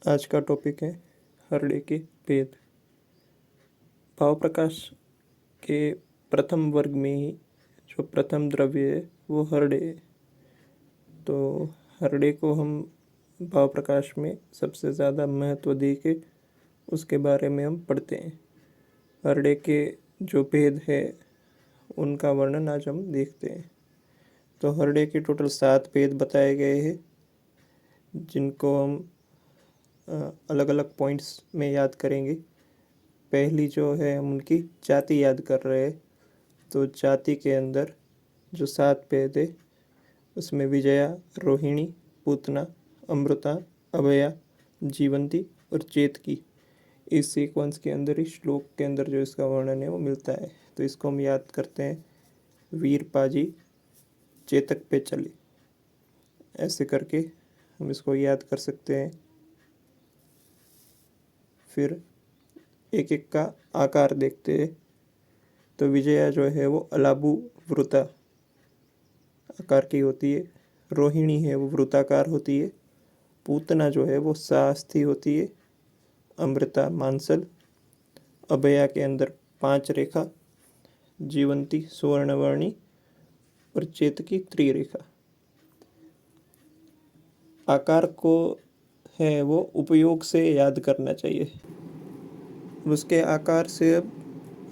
आज का टॉपिक है हरड़े के भेद। भाव प्रकाश के प्रथम वर्ग में ही जो प्रथम द्रव्य है वो हरड़े है। तो हरड़े को हम भाव प्रकाश में सबसे ज़्यादा महत्व दे के उसके बारे में हम पढ़ते हैं। हरड़े के जो भेद है उनका वर्णन आज हम देखते हैं। तो हरड़े के टोटल 7 भेद बताए गए हैं, जिनको हम अलग अलग पॉइंट्स में याद करेंगे। पहली जो है हम उनकी जाति याद कर रहे हैं। तो जाति के अंदर जो 7 भेद है उसमें विजया, रोहिणी, पूतना, अमृता, अभया, जीवंती और चेतकी, इस सीक्वेंस के अंदर ही श्लोक के अंदर जो इसका वर्णन है वो मिलता है। तो इसको हम याद करते हैं, वीर पाजी चेतक पे चले, ऐसे करके हम इसको याद कर सकते हैं। फिर एक एक का आकार देखते हैं। तो विजया जो है वो अलाबु वृता आकार की होती है, रोहिणी है वो वृत्ताकार होती है, पूतना जो है वो सास्थी होती है, अमृता मांसल, अभया के अंदर 5 रेखा, जीवंती सुवर्णवर्णी और चेतकी त्रिरेखा। आकार को है वो उपयोग से याद करना चाहिए। उसके आकार से अब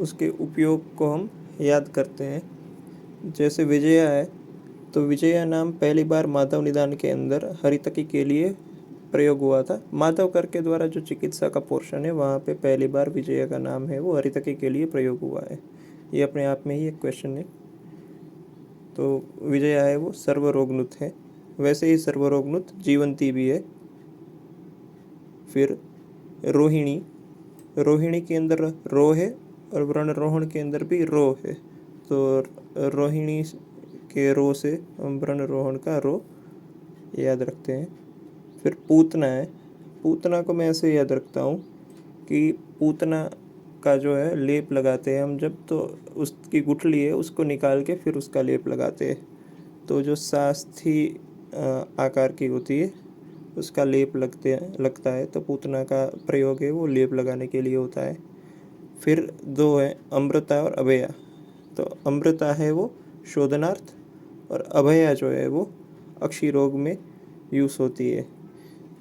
उसके उपयोग को हम याद करते हैं। जैसे विजया है तो विजया नाम पहली बार माधव निदान के अंदर हरितकी के लिए प्रयोग हुआ था। माधव कर के द्वारा जो चिकित्सा का पोर्शन है वहाँ पे पहली बार विजया का नाम है वो हरितकी के लिए प्रयोग हुआ है। ये अपने आप में ही एक क्वेश्चन है। तो विजया है वो सर्वरोगनुत है, वैसे ही सर्वरोगनुत जीवंती भी है। फिर रोहिणी, रोहिणी के अंदर रो है और व्रणरोहण के अंदर भी रो है। तो रोहिणी के रो से हम व्रणरोहण का रो याद रखते हैं। फिर पूतना है, पूतना को मैं ऐसे याद रखता हूँ कि पूतना का जो है लेप लगाते हैं हम जब, तो उसकी गुठली है उसको निकाल के फिर उसका लेप लगाते हैं। तो जो सास्थी आकार की होती है उसका लेप लगता है। तो पूतना का प्रयोग है वो लेप लगाने के लिए होता है। फिर 2 है अमृता और अभया। तो अमृता है वो शोधनार्थ और अभया जो है वो अक्षी रोग में यूज़ होती है।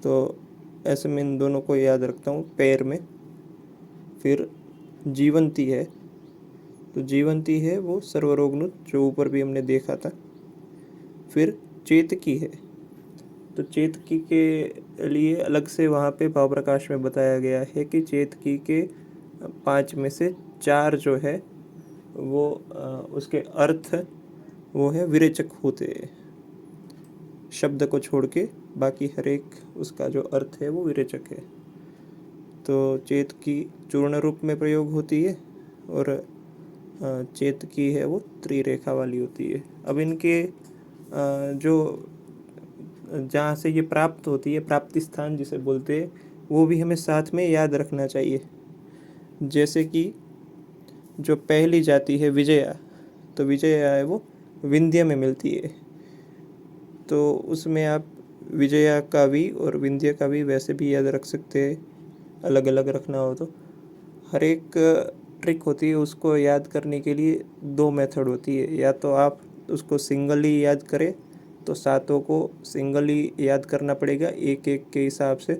तो ऐसे में इन दोनों को याद रखता हूँ पैर में। फिर जीवंती है, तो जीवंती है वो सर्वरोगनुत, जो ऊपर भी हमने देखा था। फिर चेतकी है, तो चेतकी के लिए अलग से वहाँ पे भाव प्रकाश में बताया गया है कि चेतकी के 5 में से 4 जो है वो उसके अर्थ वो है विरेचक होते हैं। शब्द को छोड़ के बाकी हर एक उसका जो अर्थ है वो विरेचक है। तो चेतकी चूर्ण रूप में प्रयोग होती है और चेतकी है वो त्रिरेखा वाली होती है। अब इनके जो जहाँ से ये प्राप्त होती है, प्राप्ति स्थान जिसे बोलते हैं, वो भी हमें साथ में याद रखना चाहिए। जैसे कि जो पहली जाति है विजया, तो विजया है वो विंध्य में मिलती है। तो उसमें आप विजया का भी और विंध्य का भी वैसे भी याद रख सकते हैं, अलग अलग रखना हो तो। हर एक ट्रिक होती है, उसको याद करने के लिए 2 मेथड होती है। या तो आप उसको सिंगली याद करें, तो 7 को सिंगली याद करना पड़ेगा एक एक के हिसाब से,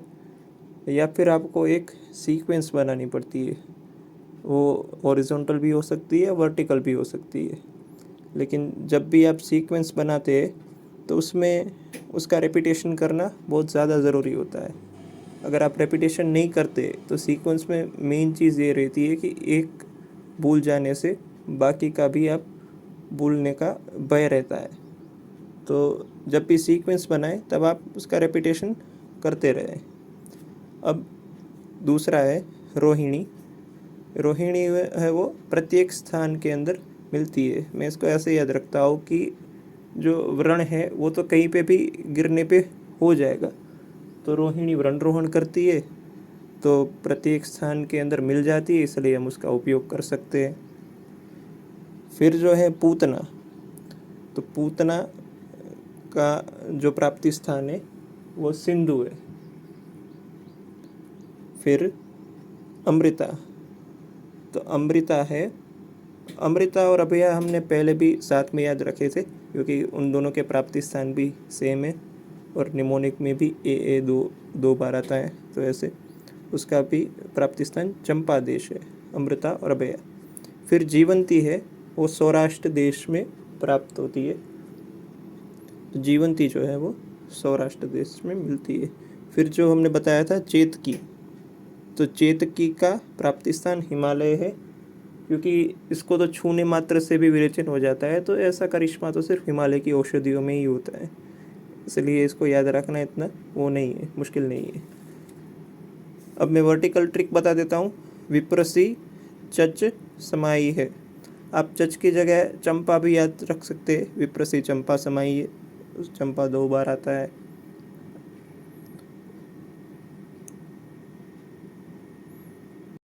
या फिर आपको एक सीक्वेंस बनानी पड़ती है। वो हॉरिजॉन्टल भी हो सकती है, वर्टिकल भी हो सकती है। लेकिन जब भी आप सीक्वेंस बनाते हैं तो उसमें उसका रेपिटेशन करना बहुत ज़्यादा ज़रूरी होता है। अगर आप रेपिटेशन नहीं करते तो सीक्वेंस में मेन चीज़ ये रहती है कि एक भूल जाने से बाकी का भी आप भूलने का भय रहता है। तो जब भी सीक्वेंस बनाए तब आप उसका रेपिटेशन करते रहें। अब दूसरा है रोहिणी। रोहिणी है वो प्रत्येक स्थान के अंदर मिलती है। मैं इसको ऐसे याद रखता हूँ कि जो व्रण है वो तो कहीं पे भी गिरने पे हो जाएगा। तो रोहिणी व्रणरोहण करती है तो प्रत्येक स्थान के अंदर मिल जाती है, इसलिए हम उसका उपयोग कर सकते हैं। फिर जो है पूतना, तो पूतना का जो प्राप्ति स्थान है वो सिंधु है। फिर अमृता, तो अमृता है, अमृता और अभया हमने पहले भी साथ में याद रखे थे क्योंकि उन दोनों के प्राप्ति स्थान भी सेम है और निमोनिक में भी ए दो बार आता है, तो ऐसे उसका भी प्राप्ति स्थान चंपा देश है, अमृता और अभया। फिर जीवंती है, वो सौराष्ट्र देश में प्राप्त होती है, जीवंती जो है वो सौराष्ट्र देश में मिलती है। फिर जो हमने बताया था चेतकी, तो चेतकी का प्राप्ति स्थान हिमालय है क्योंकि इसको तो छूने मात्र से भी विरेचन हो जाता है, तो ऐसा करिश्मा तो सिर्फ हिमालय की औषधियों में ही होता है, इसलिए इसको याद रखना इतना वो नहीं है, मुश्किल नहीं है। अब मैं वर्टिकल ट्रिक बता देता हूँ। विप्रसी चच समाई है, आप चच की जगह चंपा भी याद रख सकते हैं, विप्रसी चंपा समाई है, चंपा 2 बार आता है।